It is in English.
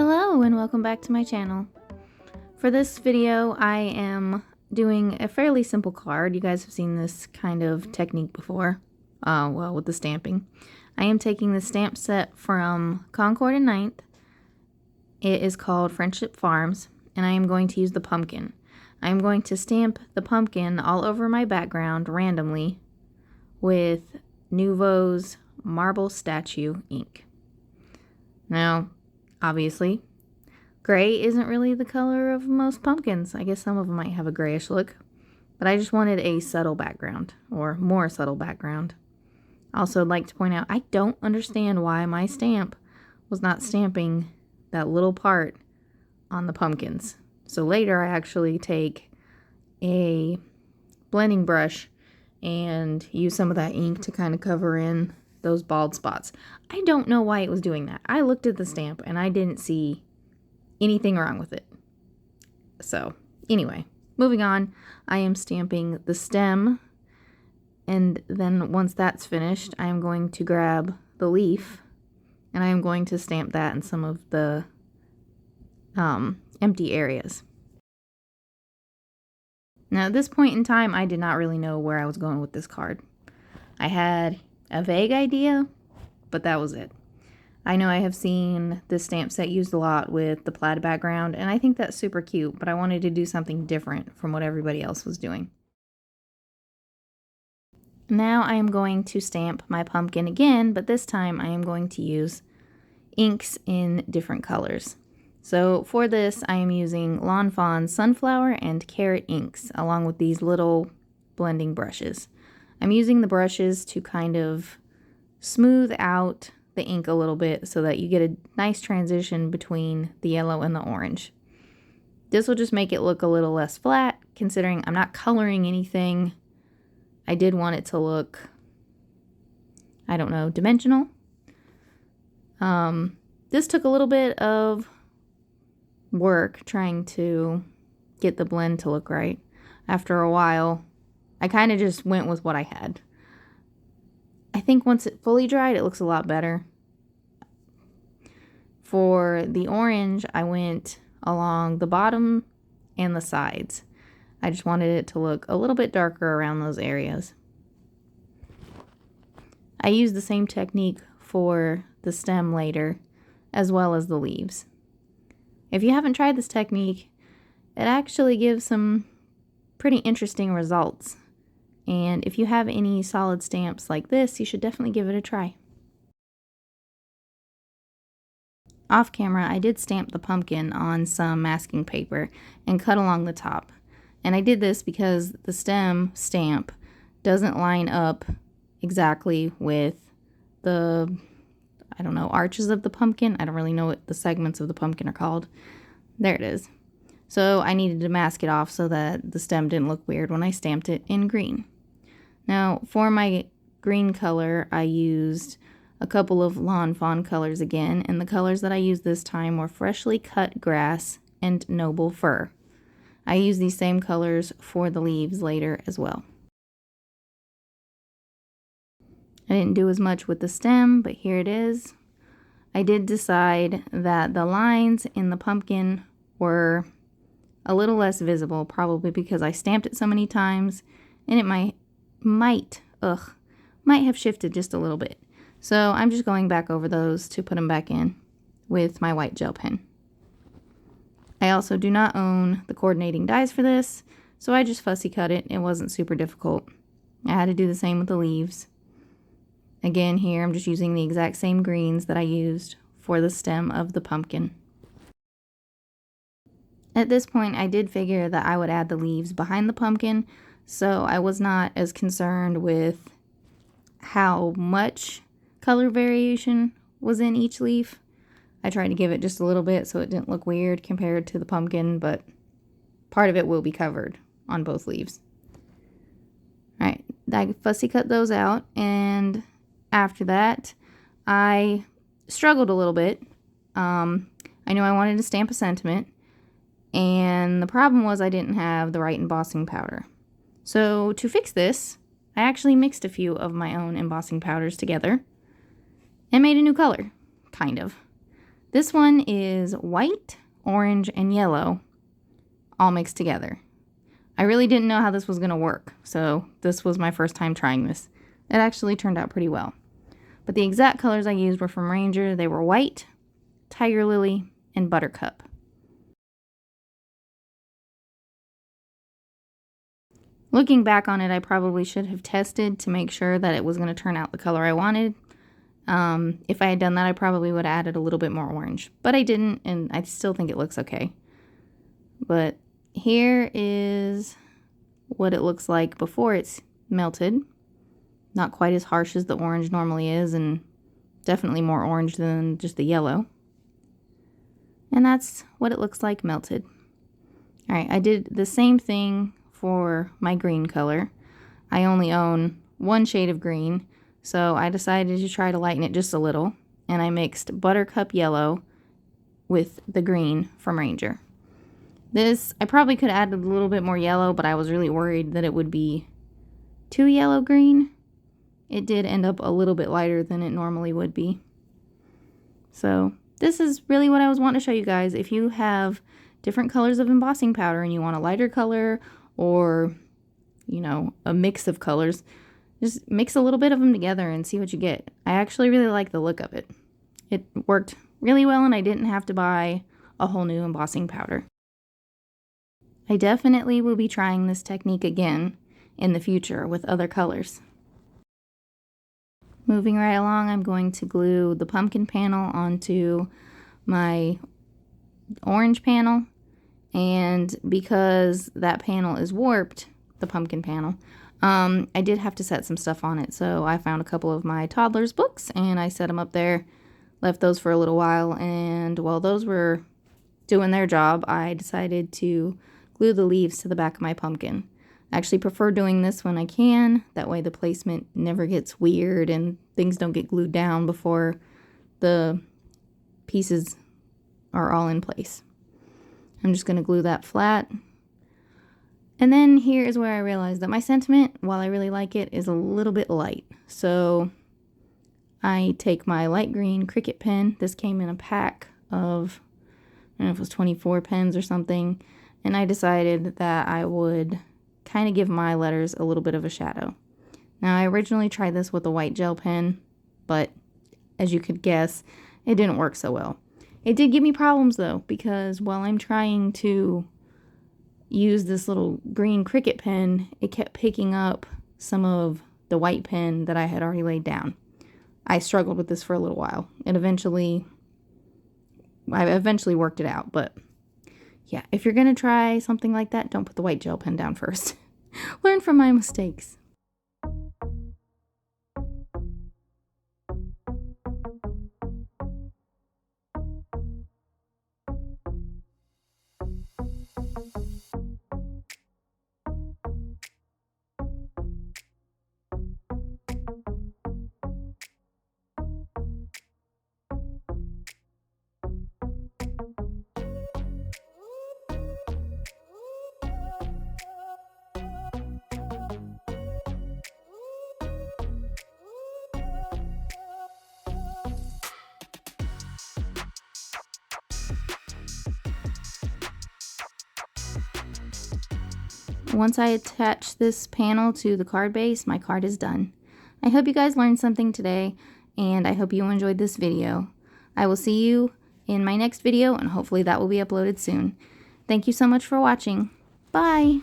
Hello and welcome back to my channel. For this video I am doing a fairly simple card. You guys have seen this kind of technique before, well, with the stamping. I am taking the stamp set from Concord and 9th. It is called Friendship Farms, and I am going to use the pumpkin. I am going to stamp the pumpkin all over my background randomly with Nuvo's Marble Statue ink. Now, obviously, gray isn't really the color of most pumpkins. I guess some of them might have a grayish look, but I just wanted a subtle background, or more subtle background. Also, I'd like to point out, I don't understand why my stamp was not stamping that little part on the pumpkins. So later I actually take a blending brush and use some of that ink to kind of cover in those bald spots. I don't know why it was doing that. I looked at the stamp and I didn't see anything wrong with it. So anyway, moving on, I am stamping the stem, and then once that's finished, I am going to grab the leaf and I am going to stamp that in some of the empty areas. Now at this point in time, I did not really know where I was going with this card. I had a vague idea, but that was it. I know I have seen this stamp set used a lot with the plaid background, and I think that's super cute, but I wanted to do something different from what everybody else was doing. Now I am going to stamp my pumpkin again, but this time I am going to use inks in different colors. So for this, I am using Lawn Fawn Sunflower and Carrot inks, along with these little blending brushes. I'm using the brushes to kind of smooth out the ink a little bit so that you get a nice transition between the yellow and the orange. This will just make it look a little less flat, considering I'm not coloring anything. I did want it to look, I don't know, dimensional. This took a little bit of work trying to get the blend to look right. After a while, I kind of just went with what I had. I think once it fully dried, it looks a lot better. For the orange, I went along the bottom and the sides. I just wanted it to look a little bit darker around those areas. I used the same technique for the stem later, as well as the leaves. If you haven't tried this technique, it actually gives some pretty interesting results. And if you have any solid stamps like this, you should definitely give it a try. Off camera, I did stamp the pumpkin on some masking paper and cut along the top. And I did this because the stem stamp doesn't line up exactly with the, I don't know, arches of the pumpkin. I don't really know what the segments of the pumpkin are called. There it is. So I needed to mask it off so that the stem didn't look weird when I stamped it in green. Now, for my green color, I used a couple of Lawn Fawn colors again, and the colors that I used this time were Freshly Cut Grass and Noble Fir. I used these same colors for the leaves later as well. I didn't do as much with the stem, but here it is. I did decide that the lines in the pumpkin were a little less visible, probably because I stamped it so many times, and it might have shifted just a little bit. So I'm just going back over those to put them back in with my white gel pen. I also do not own the coordinating dies for this, so I just fussy cut it. It wasn't super difficult. I had to do the same with the leaves. Again, here I'm just using the exact same greens that I used for the stem of the pumpkin. At this point, I did figure that I would add the leaves behind the pumpkin, so I was not as concerned with how much color variation was in each leaf. I tried to give it just a little bit so it didn't look weird compared to the pumpkin, but part of it will be covered on both leaves. Alright, I fussy cut those out, and after that, I struggled a little bit. I knew I wanted to stamp a sentiment, and the problem was I didn't have the right embossing powder. So to fix this, I actually mixed a few of my own embossing powders together and made a new color, kind of. This one is white, orange, and yellow all mixed together. I really didn't know how this was going to work, so this was my first time trying this. It actually turned out pretty well. But the exact colors I used were from Ranger. They were white, tiger lily, and buttercup. Looking back on it, I probably should have tested to make sure that it was going to turn out the color I wanted. If I had done that, I probably would have added a little bit more orange. But I didn't, and I still think it looks okay. But here is what it looks like before it's melted. Not quite as harsh as the orange normally is, and definitely more orange than just the yellow. And that's what it looks like melted. Alright, I did the same thing for my green color. I only own one shade of green, so I decided to try to lighten it just a little, and I mixed buttercup yellow with the green from Ranger. This, I probably could have added a little bit more yellow, but I was really worried that it would be too yellow-green. It did end up a little bit lighter than it normally would be. So this is really what I was wanting to show you guys. If you have different colors of embossing powder and you want a lighter color or, you know, a mix of colors, just mix a little bit of them together and see what you get. I actually really like the look of it. It worked really well, and I didn't have to buy a whole new embossing powder. I definitely will be trying this technique again in the future with other colors. Moving right along, I'm going to glue the pumpkin panel onto my orange panel. And because that panel is warped, the pumpkin panel, I did have to set some stuff on it. So I found a couple of my toddler's books and I set them up there, left those for a little while. And while those were doing their job, I decided to glue the leaves to the back of my pumpkin. I actually prefer doing this when I can. That way the placement never gets weird and things don't get glued down before the pieces are all in place. I'm just going to glue that flat. And then here is where I realized that my sentiment, while I really like it, is a little bit light. So I take my light green Cricut pen. This came in a pack of, I don't know if it was 24 pens or something. And I decided that I would kind of give my letters a little bit of a shadow. Now, I originally tried this with a white gel pen, but as you could guess, it didn't work so well. It did give me problems though, because while I'm trying to use this little green Cricut pen, it kept picking up some of the white pen that I had already laid down. I struggled with this for a little while, and I eventually worked it out, but yeah, if you're going to try something like that, don't put the white gel pen down first. Learn from my mistakes. Once I attach this panel to the card base, my card is done. I hope you guys learned something today, and I hope you enjoyed this video. I will see you in my next video, and hopefully that will be uploaded soon. Thank you so much for watching. Bye!